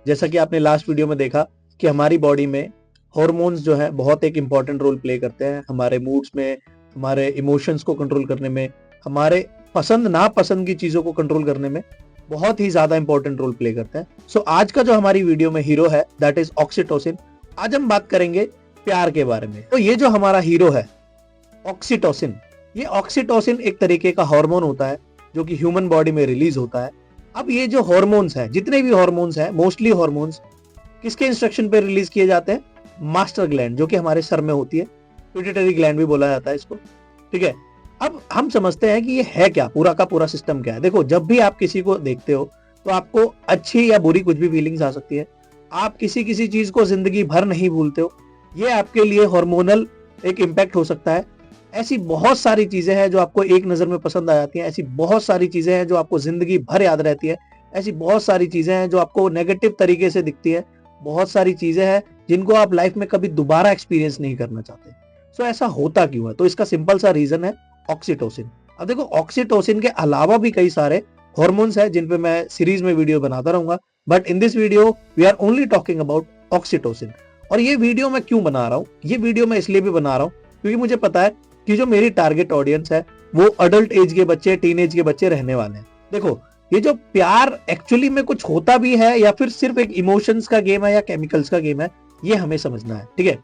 जैसा कि आपने लास्ट वीडियो में देखा कि हमारी बॉडी में हॉर्मोन्स जो है बहुत एक इंपॉर्टेंट रोल प्ले करते हैं हमारे मूड्स में, हमारे इमोशंस को कंट्रोल करने में, हमारे पसंद नापसंद की चीजों को कंट्रोल करने में बहुत ही ज्यादा इंपॉर्टेंट रोल प्ले करते हैं। सो आज का जो हमारी वीडियो में हीरो है दैट इज ऑक्सीटोसिन। आज हम बात करेंगे प्यार के बारे में। तो ये जो हमारा हीरो है ऑक्सीटोसिन, ये ऑक्सीटोसिन एक तरीके का हार्मोन होता है जो कि ह्यूमन बॉडी में रिलीज होता है। अब ये जो हार्मोन्स हैं, जितने भी हार्मोन्स हैं, मोस्टली हार्मोन्स किसके इंस्ट्रक्शन पे रिलीज किए जाते हैं? मास्टर ग्लैंड, जो कि हमारे सर में होती है, पिट्यूटरी ग्लैंड भी बोला जाता है इसको। ठीक है, अब हम समझते हैं कि ये है क्या, पूरा का पूरा सिस्टम क्या है। देखो, जब भी आप किसी को देखते हो तो आपको अच्छी या बुरी कुछ भी फीलिंग्स आ सकती है। आप किसी किसी चीज को जिंदगी भर नहीं भूलते हो, ये आपके लिए हार्मोनल एक इम्पैक्ट हो सकता है। ऐसी बहुत सारी चीजें हैं जो आपको एक नजर में पसंद आ जाती हैं, ऐसी बहुत सारी चीजें हैं जो आपको जिंदगी भर याद रहती है, ऐसी बहुत सारी चीजें हैं जो आपको नेगेटिव तरीके से दिखती है, बहुत सारी चीजें हैं जिनको आप लाइफ में कभी दोबारा एक्सपीरियंस नहीं करना चाहते। सो ऐसा होता क्यों है? तो इसका सिंपल सा रीजन है ऑक्सीटोसिन। अब देखो, ऑक्सीटोसिन के अलावा भी कई सारे हॉर्मोन्स हैं जिन पे मैं सीरीज में वीडियो बनाता रहूंगा, but in this video we are only talking about oxytocin. और ये वीडियो मैं क्यों बना रहा हूँ? ये वीडियो मैं इसलिए भी बना रहा हूँ क्योंकि मुझे पता है कि जो मेरी टारगेट ऑडियंस है वो अडल्ट एज के बच्चे, टीन एज के बच्चे रहने वाले हैं। देखो, ये जो प्यार एक्चुअली में कुछ होता भी है या फिर सिर्फ एक इमोशंस का गेम है या केमिकल्स का गेम है, ये हमें समझना है। ठीक है,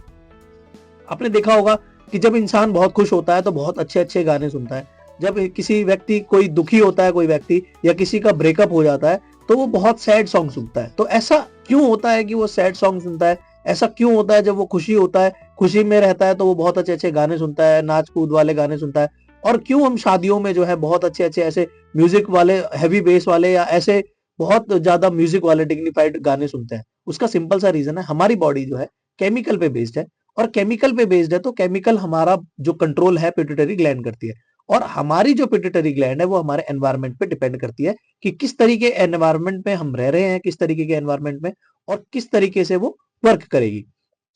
आपने देखा होगा कि जब इंसान बहुत खुश होता है तो बहुत अच्छे अच्छे गाने सुनता है। जब किसी व्यक्ति, कोई दुखी होता है कोई व्यक्ति, या किसी का ब्रेकअप हो जाता है तो वो बहुत सैड सॉन्ग सुनता है। तो ऐसा क्यों होता है कि वो सैड सॉन्ग सुनता है? ऐसा क्यों होता है जब वो खुशी होता है, खुशी में रहता है तो वो बहुत अच्छे अच्छे गाने सुनता है, नाच कूद वाले गाने सुनता है? और क्यों हम शादियों में जो है बहुत अच्छे अच्छे ऐसे म्यूजिक वाले, हैवी बेस वाले या ऐसे बहुत ज्यादा म्यूजिक वाले डिग्निफाइड गाने सुनते हैं? उसका सिंपल सा रीजन है, हमारी बॉडी जो है केमिकल पे बेस्ड है, और केमिकल पे बेस्ड है तो केमिकल हमारा जो कंट्रोल है पिट्यूटरी ग्लैंड करती है। और हमारी जो पिट्यूटरी ग्लैंड है वो हमारे एनवायरनमेंट पे डिपेंड करती है कि किस तरीके एनवायरनमेंट में हम रह रहे हैं, किस तरीके के एनवायरनमेंट में, और किस तरीके से वो वर्क करेगी।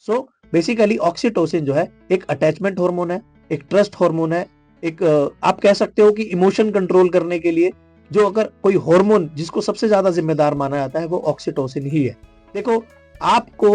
सो बेसिकली ऑक्सीटोसिन जो है एक अटैचमेंट हार्मोन है, एक ट्रस्ट हार्मोन है, एक आप कह सकते हो कि इमोशन कंट्रोल करने के लिए जो अगर कोई हार्मोन जिसको सबसे ज्यादा जिम्मेदार माना जाता है वो ऑक्सीटोसिन ही है। देखो, आपको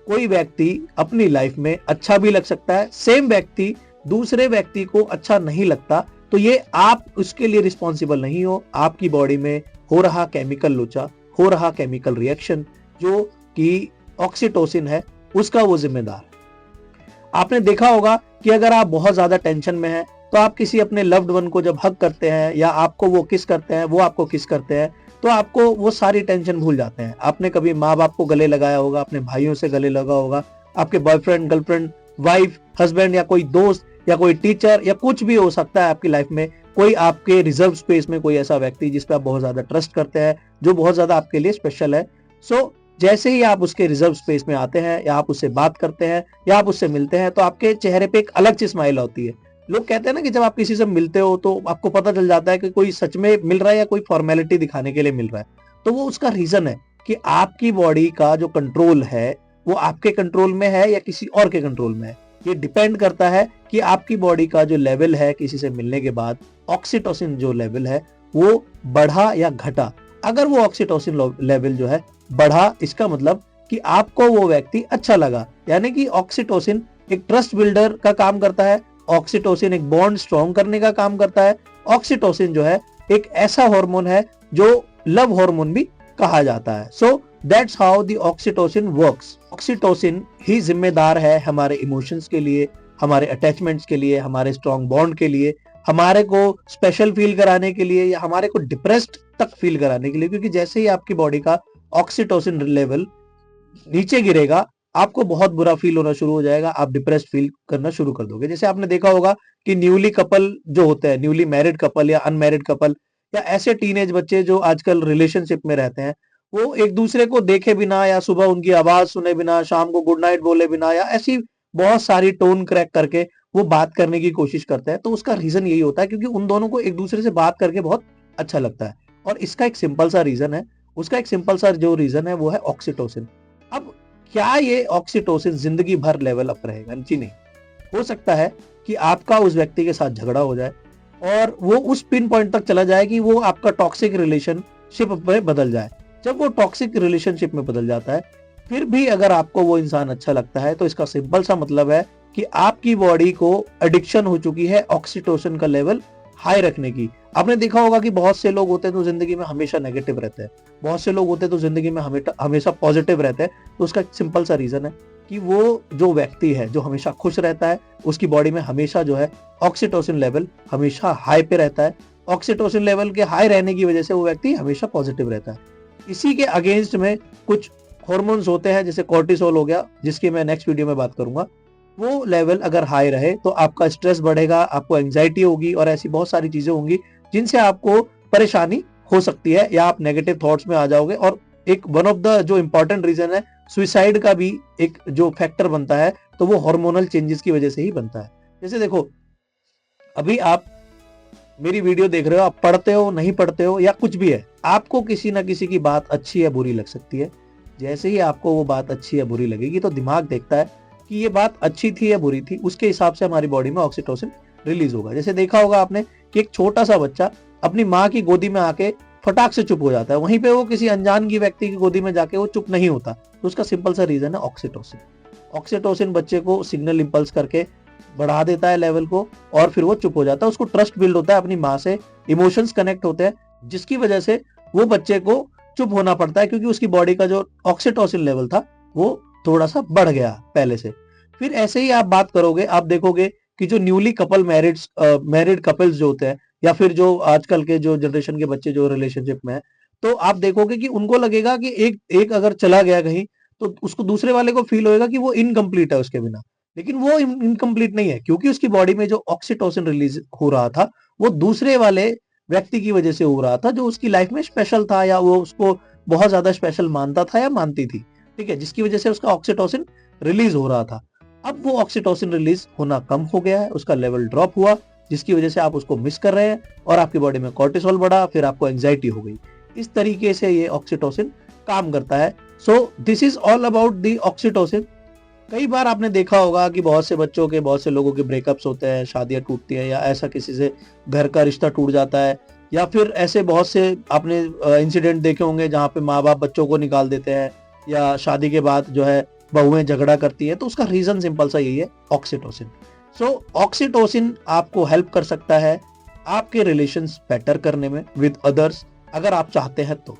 कोई व्यक्ति अपनी लाइफ में अच्छा भी लग सकता है, सेम व्यक्ति दूसरे व्यक्ति को अच्छा नहीं लगता, तो ये आप उसके लिए रिस्पॉन्सिबल नहीं हो। आपकी बॉडी में हो रहा केमिकल लोचा, हो रहा केमिकल रिएक्शन जो कि ऑक्सीटोसिन है, उसका वो जिम्मेदार है। आपने देखा होगा कि अगर आप बहुत ज्यादा टेंशन में हैं तो आप किसी अपने लव्ड वन को जब हग करते हैं या आपको वो किस करते हैं, वो आपको किस करते हैं, तो आपको वो सारी टेंशन भूल जाते हैं। आपने कभी माँ बाप को गले लगाया होगा, अपने भाइयों से गले लगा होगा, आपके बॉयफ्रेंड, गर्लफ्रेंड, वाइफ, हस्बैंड, या कोई दोस्त, या कोई टीचर, या कुछ भी हो सकता है आपकी लाइफ में, कोई आपके रिजर्व स्पेस में कोई ऐसा व्यक्ति जिस पे आप बहुत ज्यादा ट्रस्ट करते हैं, जो बहुत ज्यादा आपके लिए स्पेशल है। सो जैसे ही आप उसके रिजर्व स्पेस में आते हैं या आप उससे बात करते हैं या आप उससे मिलते हैं तो आपके चेहरे पे एक अलग सी स्माइल होती है। लोग कहते हैं ना कि जब आप किसी से मिलते हो तो आपको पता चल जाता है कि कोई सच में मिल रहा है या कोई फॉर्मेलिटी दिखाने के लिए मिल रहा है। तो वो उसका रीजन है कि आपकी बॉडी का जो कंट्रोल है वो आपके कंट्रोल में है या किसी और के कंट्रोल में है। ये डिपेंड करता है कि आपकी बॉडी का जो लेवल है किसी से मिलने के बाद, ऑक्सीटोसिन जो लेवल है वो बढ़ा या घटा। अगर वो ऑक्सीटोसिन लेवल जो है बढ़ा, इसका मतलब कि आपको वो व्यक्ति अच्छा लगा, यानी कि ऑक्सीटोसिन एक ट्रस्ट बिल्डर का काम करता है, ऑक्सीटोसिन एक बॉन्ड स्ट्रॉन्ग करने का काम करता है। ऑक्सीटोसिन जो है एक ऐसा हार्मोन है जो लव हार्मोन भी कहा जाता है। So that's how the oxytocin works. Oxytocin ही जिम्मेदार है हमारे इमोशंस के लिए, हमारे अटैचमेंट्स के लिए, हमारे स्ट्रॉन्ग बॉन्ड के लिए, हमारे को स्पेशल फील कराने के लिए या हमारे को डिप्रेस्ड तक फील कराने के लिए। क्योंकि जैसे ही आपकी बॉडी का ऑक्सीटोसिन लेवल नीचे गिरेगा, आपको बहुत बुरा फील होना शुरू हो जाएगा, आप डिप्रेस्ड फील करना शुरू कर दोगे। जैसे आपने देखा होगा कि न्यूली कपल जो होते हैं, न्यूली मैरिड कपल या अनमैरिड कपल, या ऐसे टीनेज बच्चे जो आजकल रिलेशनशिप में रहते हैं, वो एक दूसरे को देखे बिना या सुबह उनकी आवाज सुने बिना, शाम को गुड नाइट बोले बिना, या ऐसी बहुत सारी टोन क्रैक करके वो बात करने की कोशिश करते हैं। तो उसका रीजन यही होता है क्योंकि उन दोनों को एक दूसरे से बात करके बहुत अच्छा लगता है। और इसका एक सिंपल सा रीजन है, उसका एक सिंपल सा जो रीजन है वो है ऑक्सीटोसिन। अब क्या ये ऑक्सीटोसिन जिंदगी भर लेवल अप रहेगा? जी नहीं। हो सकता है कि आपका उस व्यक्ति के साथ झगड़ा हो जाए और वो उस पिन पॉइंट तक चला जाए कि वो आपका टॉक्सिक रिलेशनशिप में बदल जाए। जब वो टॉक्सिक रिलेशनशिप में बदल जाता है, फिर भी अगर आपको वो इंसान अच्छा लगता है, तो इसका सिंपल सा मतलब है कि आपकी बॉडी को एडिक्शन हो चुकी है ऑक्सीटोसिन का लेवल हाई रखने की। आपने देखा होगा कि बहुत से लोग होते हैं तो जिंदगी में हमेशा नेगेटिव रहते हैं, बहुत से लोग होते हैं तो जिंदगी में हमेशा पॉजिटिव रहते हैं। तो उसका एक सिंपल सा रीजन है कि वो जो व्यक्ति है जो हमेशा खुश रहता है, उसकी बॉडी में हमेशा जो है ऑक्सीटोसिन लेवल हमेशा हाई पे रहता है। ऑक्सीटोसिन लेवल के हाई रहने की वजह से वो व्यक्ति हमेशा पॉजिटिव रहता है। इसी के अगेंस्ट में कुछ हॉर्मोन्स होते हैं, जैसे कॉर्टिसोल हो गया, जिसकी मैं नेक्स्ट वीडियो में बात करूंगा। वो लेवल अगर हाई रहे तो आपका स्ट्रेस बढ़ेगा, आपको एंजाइटी होगी और ऐसी बहुत सारी चीजें होंगी जिनसे आपको परेशानी हो सकती है, या आप नेगेटिव थॉट्स में आ जाओगे। और एक वन ऑफ द जो इंपॉर्टेंट रीजन है, सुसाइड का भी एक जो फैक्टर बनता है, तो वो हार्मोनल चेंजेस की वजह से ही बनता है। जैसे देखो, अभी आप मेरी वीडियो देख रहे हो, आप पढ़ते हो नहीं पढ़ते हो या कुछ भी है, आपको किसी ना किसी की बात अच्छी या बुरी लग सकती है। जैसे ही आपको वो बात अच्छी या बुरी लगेगी तो दिमाग देखता है कि ये बात अच्छी थी या बुरी थी, उसके हिसाब से हमारी बॉडी में ऑक्सीटोसिन रिलीज होगा। जैसे देखा होगा आपने कि एक छोटा सा बच्चा अपनी माँ की गोदी में आके फटाक से चुप हो जाता है, वहीं पे वो किसी अनजान की व्यक्ति की गोदी में जाके वो चुप नहीं होता। तो उसका सिंपल सा रीजन है ऑक्सीटोसिन। ऑक्सीटोसिन बच्चे को सिग्नल इंपल्स करके बढ़ा देता है लेवल को, और फिर वो चुप हो जाता है। उसको ट्रस्ट बिल्ड होता है अपनी माँ से, इमोशंस कनेक्ट होते हैं, जिसकी वजह से वो बच्चे को चुप होना पड़ता है, क्योंकि उसकी बॉडी का जो ऑक्सीटोसिन लेवल था वो थोड़ा सा बढ़ गया पहले से। फिर ऐसे ही आप बात करोगे, आप देखोगे कि जो न्यूली कपल मैरिड कपल्स जो होते हैं, या फिर जो आजकल के जो जनरेशन के बच्चे जो रिलेशनशिप में है, तो आप देखोगे कि उनको लगेगा कि एक एक अगर चला गया कहीं, तो उसको दूसरे वाले को फील होएगा कि वो इनकम्प्लीट है उसके बिना। लेकिन वो इनकम्प्लीट नहीं है, क्योंकि उसकी बॉडी में जो ऑक्सीटोसिन रिलीज हो रहा था वो दूसरे वाले व्यक्ति की वजह से हो रहा था, जो उसकी लाइफ में स्पेशल था, या वो उसको बहुत ज्यादा स्पेशल मानता था या मानती थी, ठीक है, जिसकी वजह से उसका ऑक्सीटोसिन रिलीज हो रहा था। अब वो ऑक्सीटोसिन रिलीज होना कम हो गया है, उसका लेवल ड्रॉप हुआ, जिसकी वजह से आप उसको मिस कर रहे हैं और आपकी बॉडी में कॉर्टिसोल बढ़ा, फिर आपको एंजाइटी हो गई। इस तरीके से ये ऑक्सीटोसिन काम करता है। So this is all about the oxytocin. कई बार आपने देखा होगा कि बहुत से बच्चों के, बहुत से लोगों के ब्रेकअप्स होते हैं, शादियां टूटती हैं, या ऐसा किसी से घर का रिश्ता टूट जाता है, या फिर ऐसे बहुत से आपने इंसिडेंट देखे होंगे जहाँ पे माँ बाप बच्चों को निकाल देते हैं, या शादी के बाद जो है बहुएं झगड़ा करती है। तो उसका रीजन सिंपल सा यही है, ऑक्सीटोसिन। सो ऑक्सीटोसिन आपको हेल्प कर सकता है आपके रिलेशंस बेटर करने में विद अदर्स, अगर आप चाहते हैं तो।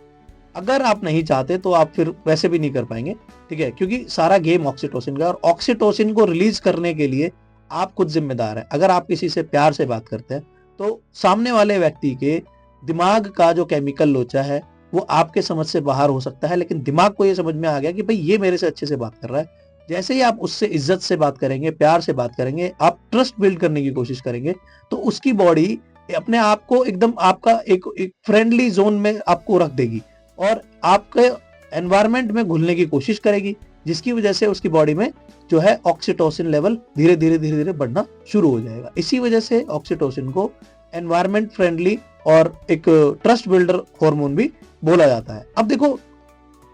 अगर आप नहीं चाहते तो आप फिर वैसे भी नहीं कर पाएंगे, ठीक है, क्योंकि सारा गेम ऑक्सीटोसिन का। और ऑक्सीटोसिन को रिलीज करने के लिए आप खुद जिम्मेदार हैं। अगर आप किसी से प्यार से बात करते हैं तो सामने वाले व्यक्ति के दिमाग का जो केमिकल लोचा है वो आपके समझ से बाहर हो सकता है, लेकिन दिमाग को ये समझ में आ गया कि भाई ये मेरे से अच्छे से बात कर रहा है। जैसे ही आप उससे इज्जत से बात करेंगे, प्यार से बात करेंगे, आप ट्रस्ट बिल्ड करने की कोशिश करेंगे, तो उसकी बॉडी अपने आप को एकदम आपका एक फ्रेंडली जोन में आपको रख देगी और आपके एनवायरनमेंट में घुलने की कोशिश करेगी, जिसकी वजह से उसकी बॉडी में जो है ऑक्सीटोसिन लेवल धीरे धीरे बढ़ना शुरू हो जाएगा। इसी वजह से ऑक्सीटोसिन को एनवायरनमेंट फ्रेंडली और एक ट्रस्ट बिल्डर हार्मोन भी बोला जाता है। अब देखो,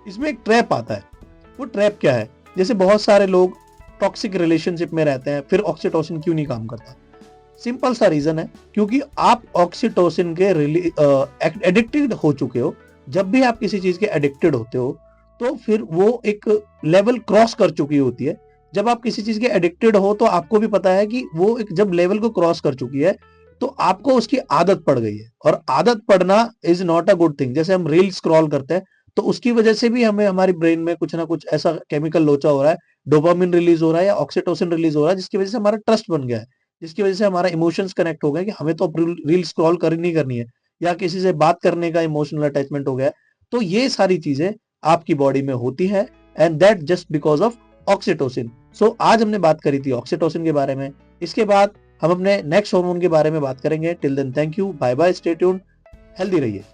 इसमें एक ट्रैप आता है। वो ट्रैप क्या है? जैसे बहुत सारे लोग टॉक्सिक रिलेशनशिप में रहते हैं, फिर ऑक्सीटोसिन क्यों नहीं काम करता? सिंपल सा रीजन है, क्योंकि आप ऑक्सीटोसिन के एडिक्टेड हो चुके हो। जब भी आप किसी चीज के एडिक्टेड होते हो तो फिर वो एक लेवल क्रॉस कर चुकी होती है। जब आप किसी चीज के एडिक्टेड हो तो आपको भी पता है कि वो एक जब लेवल को क्रॉस कर चुकी है तो आपको उसकी आदत पड़ गई है, और आदत पड़ना is not a good thing. जैसे हम रील स्क्रॉल करते हैं तो उसकी वजह से भी हमें हमारी ब्रेन में कुछ ना कुछ ऐसा केमिकल लोचा हो रहा है, डोपामिन रिलीज हो रहा है या ऑक्सीटोसिन रिलीज हो रहा है, जिसकी वजह से हमारा ट्रस्ट बन गया है, जिसकी वजह से हमारा इमोशंस कनेक्ट हो गए कि हमें तो अब रील स्क्रॉल करनी करनी है, या किसी से बात करने का इमोशनल अटैचमेंट हो गया है। तो ये सारी चीजें आपकी बॉडी में होती है, and that just because of oxytocin. So आज हमने बात करी थी ऑक्सीटोसिन के बारे में। इसके बाद हम अपने नेक्स्ट हार्मोन के बारे में बात करेंगे। Till then, thank you, bye bye, stay tuned, healthy रहिए।